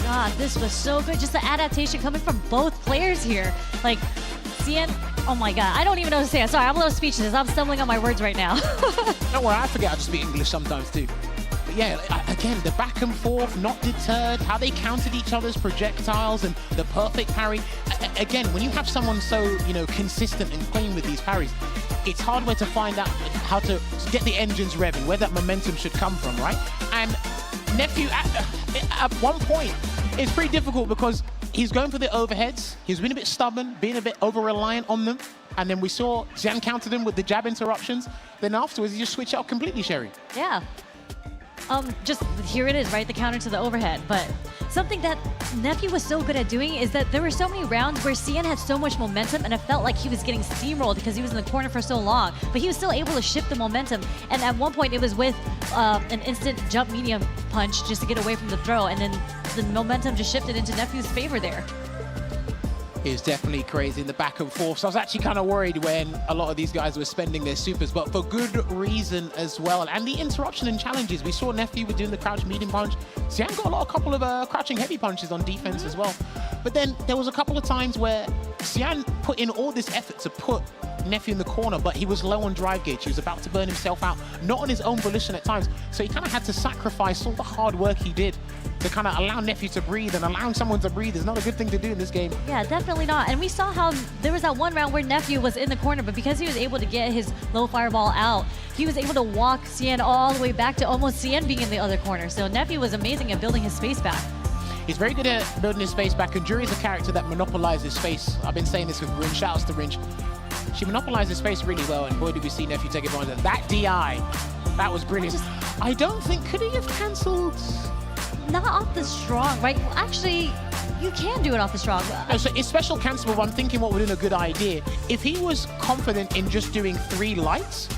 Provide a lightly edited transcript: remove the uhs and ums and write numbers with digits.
god, this was so good. Just the adaptation coming from both players here. Like, Xian, oh my god, I don't even know what to say. I'm sorry, I'm a little speechless. I'm stumbling on my words right now. Don't worry, I forget how to speak English sometimes too. But yeah, again, the back and forth, not deterred, how they countered each other's projectiles and the perfect parry. Again, when you have someone so, you know, consistent and clean with these parries, it's hard to find out how to get the engines revving, where that momentum should come from, right? And Nephew, at one point, it's pretty difficult because he's going for the overheads. He's been a bit stubborn, being a bit over-reliant on them. And then we saw Xian counter them with the jab interruptions. Then afterwards, he just switched out completely, Sherry. Yeah. Just here it is, right? The counter to the overhead. But something that Nephew was so good at doing is that there were so many rounds where Xian had so much momentum and it felt like he was getting steamrolled because he was in the corner for so long. But he was still able to shift the momentum. And at one point, it was with an instant jump medium punch just to get away from the throw. And then the momentum just shifted into Nephew's favor there. It was definitely crazy in the back and forth. So I was actually kind of worried when a lot of these guys were spending their supers, but for good reason as well. And the interruption and challenges, we saw Nephew doing the crouch medium punch. Xian got a couple of crouching heavy punches on defense as well. But then there was a couple of times where Xian put in all this effort to put Nephew in the corner, but he was low on drive gauge. He was about to burn himself out, not on his own volition at times. So he kind of had to sacrifice all the hard work he did to kind of allow Nephew to breathe, and allowing someone to breathe is not a good thing to do in this game. Yeah, definitely not. And we saw how there was that one round where Nephew was in the corner, but because he was able to get his low fireball out, he was able to walk Xian all the way back to almost Xian being in the other corner. So Nephew was amazing at building his space back. He's very good at building his space back, and Juri is a character that monopolizes space. I've been saying this with Ringe. Shout outs to Ringe. She monopolizes space really well, and boy, did we see Nephew take advantage of that. DI, that was brilliant. I don't think, could he have cancelled? Not off the strong, right? Well, actually, you can do it off the strong. No, so it's special cancelable, but I'm thinking what would have been a good idea. If he was confident in just doing 3 lights,